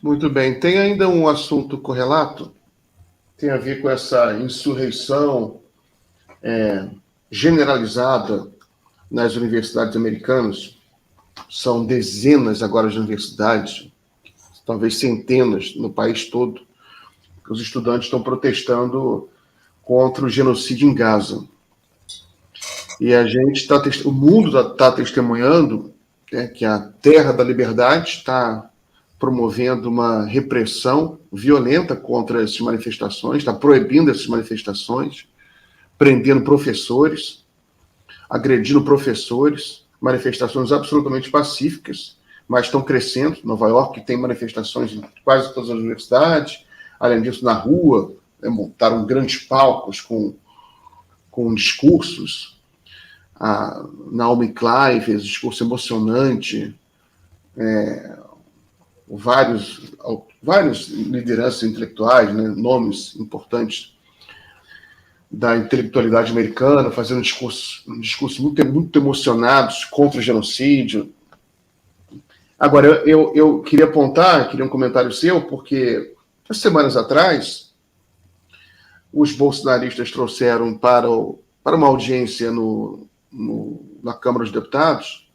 Muito bem. Tem ainda um assunto correlato, tem a ver com essa insurreição generalizada nas universidades americanas. São dezenas agora de universidades, talvez centenas no país todo, que os estudantes estão protestando contra o genocídio em Gaza. E a gente está, o mundo está testemunhando que a Terra da Liberdade está promovendo uma repressão violenta contra essas manifestações, está proibindo essas manifestações, prendendo professores, agredindo professores, manifestações absolutamente pacíficas, mas estão crescendo. Nova York tem manifestações em quase todas as universidades, além disso, na rua, montaram grandes palcos com discursos. A Naomi Klein fez um discurso emocionante, vários lideranças intelectuais, né, nomes importantes da intelectualidade americana, fazendo um discurso muito emocionados contra o genocídio. Agora, eu queria apontar, queria um comentário seu, porque semanas atrás, os bolsonaristas trouxeram para uma audiência na Câmara dos Deputados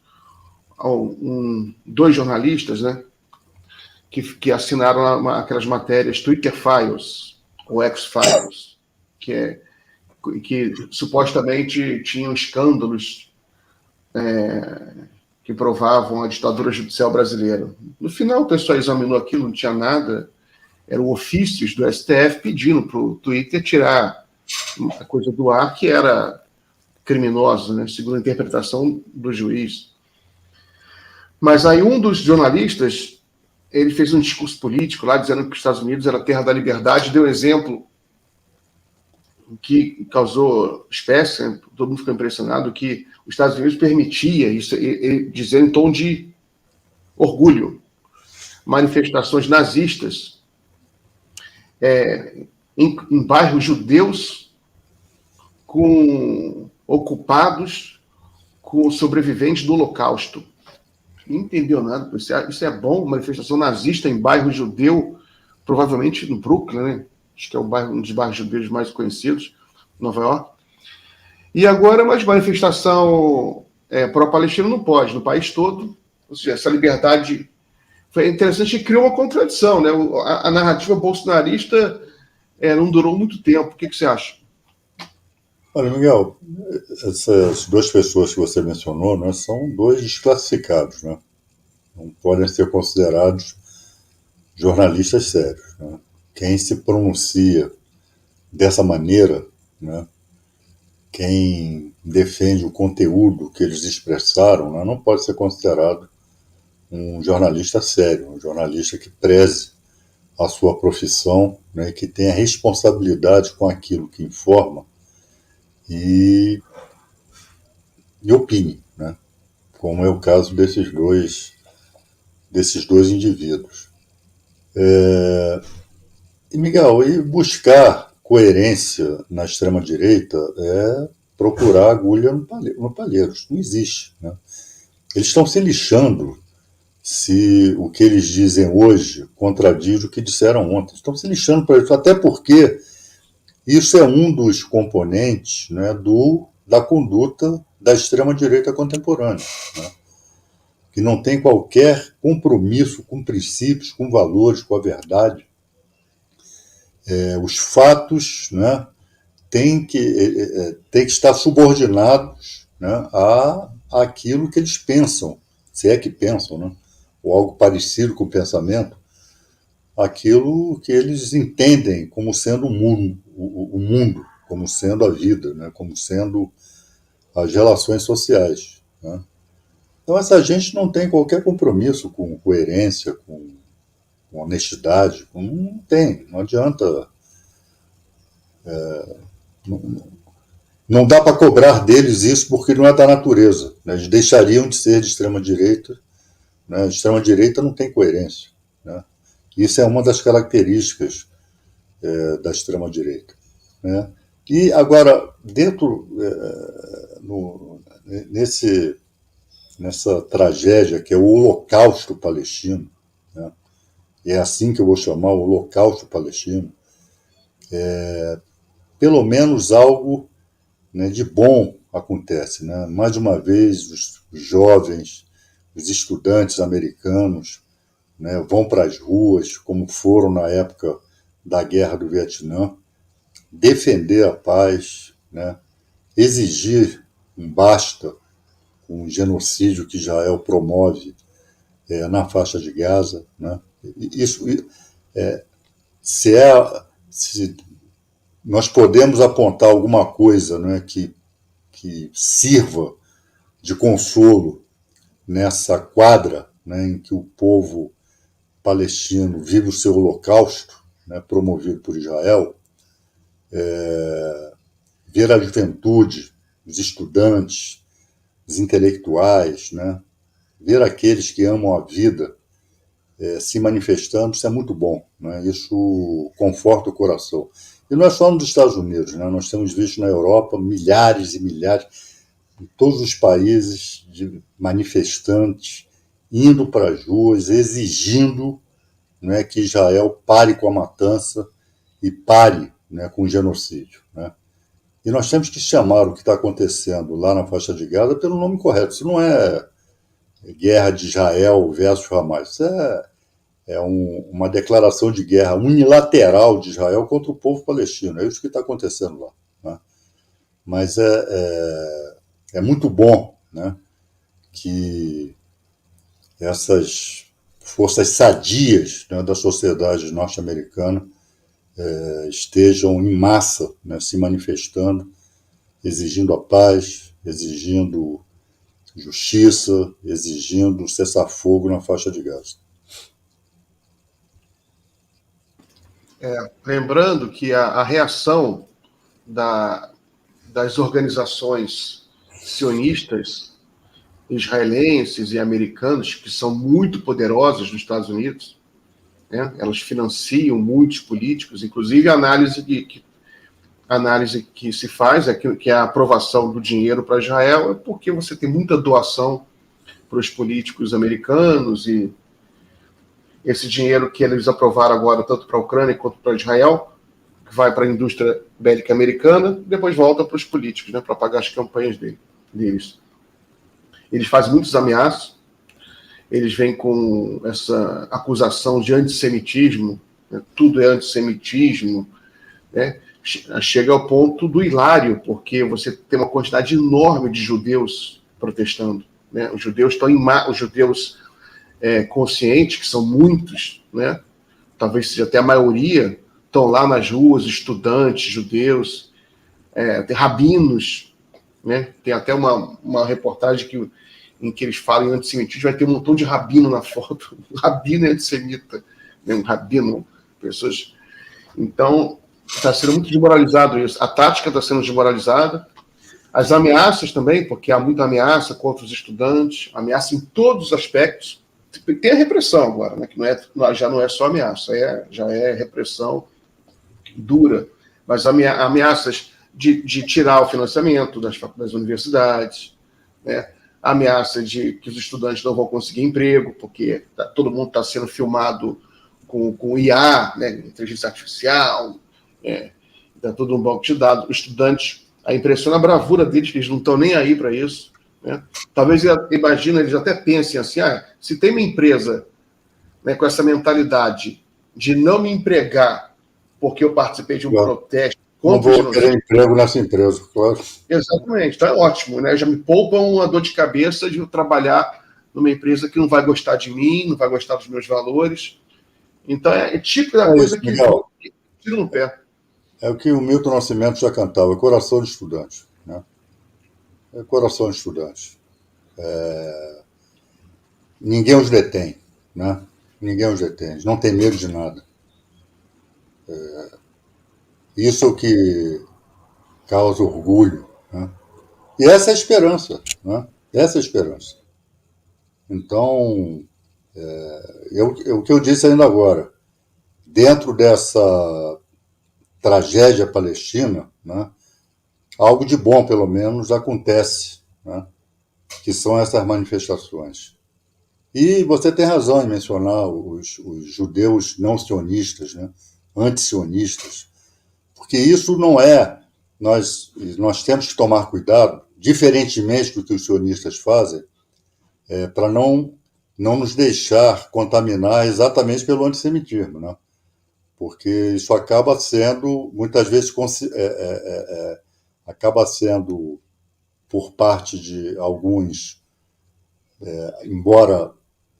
dois jornalistas, né, que assinaram aquelas matérias Twitter Files, ou X-Files, que supostamente tinham escândalos que provavam a ditadura judicial brasileira. No final, o pessoal examinou aquilo, não tinha nada, eram ofícios do STF pedindo para o Twitter tirar uma coisa do ar que era criminosa, né, segundo a interpretação do juiz. Mas aí um dos jornalistas, ele fez um discurso político lá, dizendo que os Estados Unidos era a terra da liberdade, deu exemplo que causou espécie, né? Todo mundo ficou impressionado que os Estados Unidos permitia isso, dizendo em tom de orgulho, manifestações nazistas em bairros judeus ocupados com sobreviventes do Holocausto. Não entendeu nada. Isso é bom, manifestação nazista em bairro judeu, provavelmente no Brooklyn, né? Acho que é um dos bairros judeus mais conhecidos, Nova York. E agora, uma manifestação pró-palestina não pode, no país todo. Ou seja, essa liberdade foi interessante e criou uma contradição, né? A narrativa bolsonarista não durou muito tempo. O que você acha? Olha, Miguel, essas duas pessoas que você mencionou, né, são dois desclassificados, né? Não podem ser considerados jornalistas sérios, né? Quem se pronuncia dessa maneira, né, quem defende o conteúdo que eles expressaram, né, não pode ser considerado um jornalista sério, um jornalista que preze a sua profissão, né, que tenha responsabilidade com aquilo que informa e opine, né, como é o caso desses dois indivíduos. E, Miguel, e buscar coerência na extrema-direita é procurar agulha no palheiro. Isso não existe, né? Eles estão se lixando se o que eles dizem hoje contradiz o que disseram ontem. Estão se lixando para isso, até porque isso é um dos componentes, né, da conduta da extrema-direita contemporânea, né, que não tem qualquer compromisso com princípios, com valores, com a verdade. Os fatos, né, têm que estar subordinados, né, àquilo que eles pensam, se é que pensam, né, ou algo parecido com o pensamento, aquilo que eles entendem como sendo o mundo, como sendo a vida, né, como sendo as relações sociais, né. Então, essa gente não tem qualquer compromisso com coerência, com honestidade, não tem, não adianta. Não, não dá para cobrar deles isso porque não é da natureza, né? Eles deixariam de ser de extrema-direita, né? A extrema-direita não tem coerência, né? Isso é uma das características da extrema-direita, né? E agora, nessa tragédia que é o Holocausto palestino, né, é assim que eu vou chamar o Holocausto Palestino, pelo menos algo, né, de bom acontece. Né? Mais uma vez, os jovens, os estudantes americanos, né, vão para as ruas, como foram na época da Guerra do Vietnã, defender a paz, né, exigir um basta com o genocídio que Israel promove na faixa de Gaza. Né? Isso, se, se nós podemos apontar alguma coisa, né, que sirva de consolo nessa quadra, né, em que o povo palestino vive o seu holocausto, né, promovido por Israel, ver a juventude, os estudantes, os intelectuais, né, ver aqueles que amam a vida se manifestando, isso é muito bom. Né, isso conforta o coração. E não é só nos Estados Unidos, né, nós temos visto na Europa milhares e milhares, em todos os países, de manifestantes indo para as ruas, exigindo, né, que Israel pare com a matança e pare, né, com o genocídio. Né? E nós temos que chamar o que está acontecendo lá na faixa de Gaza pelo nome correto. Isso não é guerra de Israel versus Hamas. Isso uma declaração de guerra unilateral de Israel contra o povo palestino. É isso que está acontecendo lá. Né? Mas é muito bom, né, que essas forças sadias, né, da sociedade norte-americana estejam em massa, né, se manifestando, exigindo a paz, exigindo justiça, exigindo cessar-fogo na faixa de Gaza. Lembrando que a reação das organizações sionistas, israelenses e americanos, que são muito poderosas nos Estados Unidos, né? Elas financiam muitos políticos, inclusive a análise que se faz que é a aprovação do dinheiro para Israel é porque você tem muita doação para os políticos americanos e esse dinheiro que eles aprovaram agora, tanto para a Ucrânia quanto para Israel, que vai para a indústria bélica americana, depois volta para os políticos, né, para pagar as campanhas deles. Eles fazem muitos ameaças, eles vêm com essa acusação de antissemitismo, né, tudo é antissemitismo, né, chega ao ponto do hilário, porque você tem uma quantidade enorme de judeus protestando. Né, os judeus estão os judeus conscientes, que são muitos, né, talvez seja até a maioria, estão lá nas ruas, estudantes, judeus, tem rabinos, né, tem até uma reportagem em que eles falam em antissemitismo, vai ter um montão de rabino na foto, um rabino é antissemita, né, um rabino, pessoas... Então, está sendo muito desmoralizado isso, a tática está sendo desmoralizada, as ameaças também, porque há muita ameaça contra os estudantes, ameaça em todos os aspectos. Tem a repressão agora, né, que já não é só ameaça, já é repressão dura, mas ameaças de tirar o financiamento das universidades, né, ameaça de que os estudantes não vão conseguir emprego, porque todo mundo está sendo filmado com IA, né, inteligência artificial, está todo um banco de dados. Os estudantes, a impressão, a bravura deles, que eles não estão nem aí para isso. Né? Talvez, imagina, eles até pensem assim, se tem uma empresa, né, com essa mentalidade de não me empregar porque eu participei de um protesto contra o genocídio. Não vou querer emprego nessa empresa, claro. Exatamente, então é ótimo, né? Já me poupa uma dor de cabeça de eu trabalhar numa empresa que não vai gostar de mim, não vai gostar dos meus valores. Então é tipo da coisa que tira no pé. É o que o Milton Nascimento já cantava, coração de estudante. Né? É coração de estudante. Ninguém os detém. Né? Ninguém os detém. Eles não tem medo de nada. Isso é o que causa orgulho. Né? E essa é a esperança. Né? Essa é a esperança. Então, o que eu disse ainda agora, dentro dessa tragédia palestina, né, algo de bom, pelo menos, acontece, né, que são essas manifestações. E você tem razão em mencionar os judeus não sionistas, né, anti-sionistas, porque isso não é. Nós temos que tomar cuidado, diferentemente do que os sionistas fazem, para não nos deixar contaminar exatamente pelo antissemitismo, né? Porque isso acaba sendo, muitas vezes, acaba sendo, por parte de alguns, embora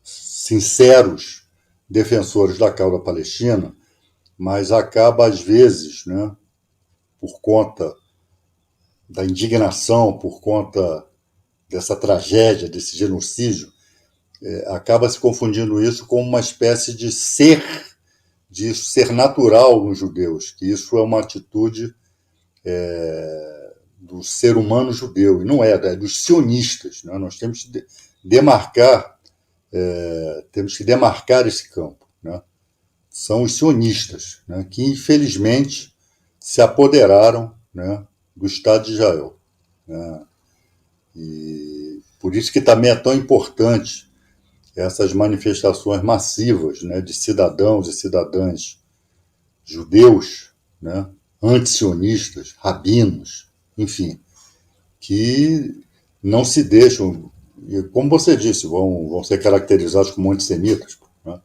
sinceros defensores da causa palestina, mas acaba, às vezes, né, por conta da indignação, por conta dessa tragédia, desse genocídio, acaba se confundindo isso com uma espécie de ser natural nos judeus, que isso é uma atitude do ser humano judeu, e não é dos sionistas. Né? Nós temos que demarcar esse campo. Né? São os sionistas, né, que infelizmente se apoderaram, né, do Estado de Israel. Né? E por isso que também é tão importante essas manifestações massivas, né, de cidadãos e cidadãs judeus, né, antisionistas, rabinos, enfim, que não se deixam, como você disse, vão ser caracterizados como antissemitas. Né?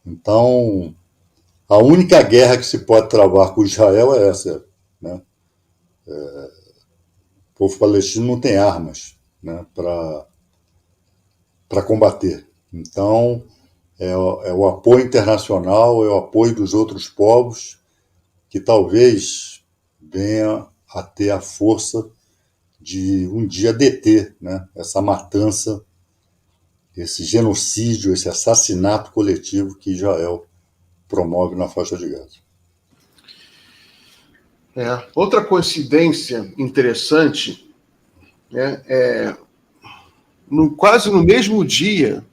Então, a única guerra que se pode travar com Israel é essa. Né? O povo palestino não tem armas, né, para combater. Então, é o apoio internacional, é o apoio dos outros povos que talvez venha a ter a força de um dia deter, né, essa matança, esse genocídio, esse assassinato coletivo que Israel promove na faixa de Gaza. Outra coincidência interessante, né, quase no mesmo dia,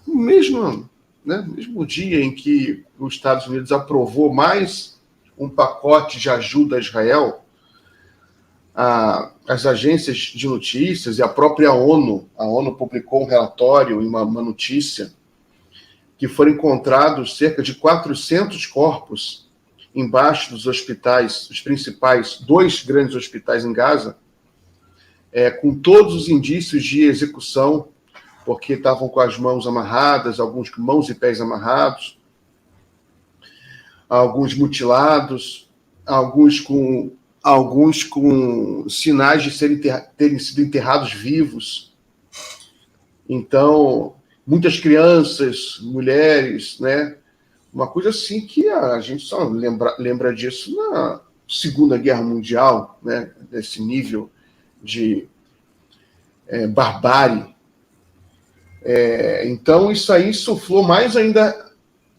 mesmo dia em que os Estados Unidos aprovou mais um pacote de ajuda a Israel, as agências de notícias e a própria ONU, publicou um relatório e uma notícia que foram encontrados cerca de 400 corpos embaixo dos hospitais, os principais, 2 grandes hospitais em Gaza, com todos os indícios de execução, porque estavam com as mãos amarradas, alguns com mãos e pés amarrados, alguns mutilados, alguns com sinais de terem sido enterrados vivos. Então, muitas crianças, mulheres, né? Uma coisa assim que a gente só lembra disso na Segunda Guerra Mundial, né? Desse nível de barbárie. Então, isso aí insuflou mais ainda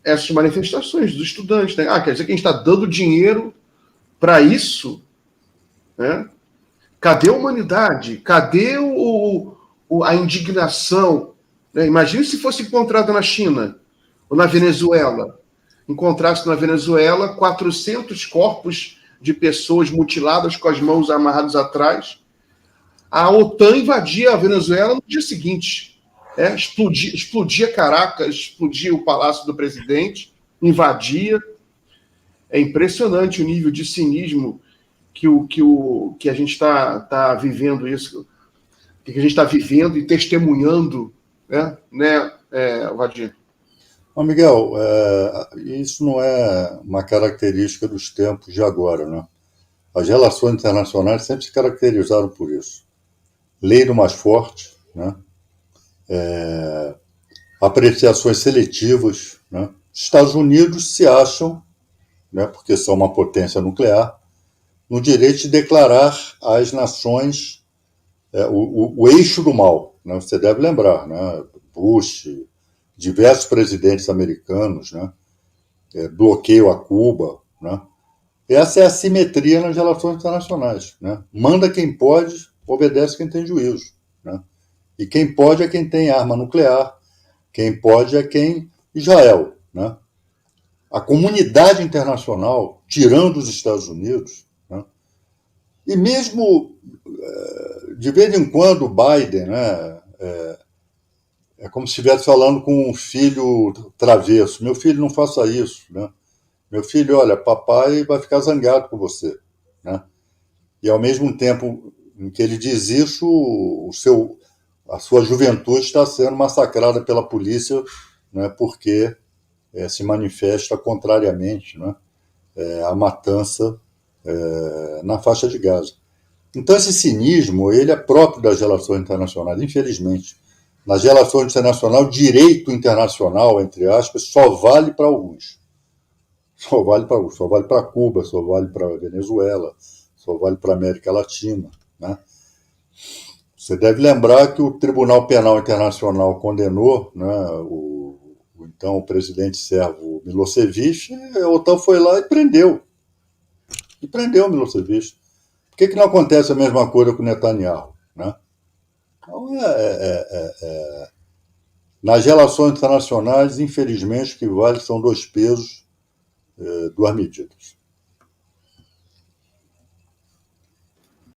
essas manifestações dos estudantes. Né? Quer dizer que a gente está dando dinheiro para isso? Né? Cadê a humanidade? Cadê a indignação? Né? Imagina se fosse encontrado na China ou na Venezuela. Encontrasse na Venezuela 400 corpos de pessoas mutiladas com as mãos amarradas atrás. A OTAN invadia a Venezuela no dia seguinte. Explodia Caracas, explodia o Palácio do Presidente, invadia. É impressionante o nível de cinismo que a gente está vivendo isso, que a gente está vivendo e testemunhando, né, Vadir? Miguel, isso não é uma característica dos tempos de agora, né? As relações internacionais sempre se caracterizaram por isso. Lei do mais forte, né? Apreciações seletivas. Né? Os Estados Unidos se acham, né, porque são uma potência nuclear, no direito de declarar às nações o eixo do mal. Né? Você deve lembrar, né? Bush, diversos presidentes americanos, né? Bloqueio a Cuba. Né? Essa é a simetria nas relações internacionais. Né? Manda quem pode, obedece quem tem juízo. Né? E quem pode é quem tem arma nuclear, quem pode é quem... Israel. Né? A comunidade internacional, tirando os Estados Unidos, né? E mesmo de vez em quando o Biden, né, é como se estivesse falando com um filho travesso. Meu filho, não faça isso, né? Meu filho, olha, papai vai ficar zangado com você, né? E ao mesmo tempo em que ele diz isso, a sua juventude está sendo massacrada pela polícia, né? Porque se manifesta contrariamente, né? À matança na faixa de Gaza. Então esse cinismo ele é próprio das relações internacionais, infelizmente. Nas relações internacionais, o direito internacional, entre aspas, só vale para alguns. Só vale para alguns. Só vale para Cuba, só vale para a Venezuela, só vale para a América Latina, né? Você deve lembrar que o Tribunal Penal Internacional condenou, né, então o presidente sérvio Milosevic, a OTAN foi lá e prendeu. E prendeu o Milosevic. Por que não acontece a mesma coisa com o Netanyahu, né? Então, nas relações internacionais, infelizmente, o que vale são dois pesos, duas medidas.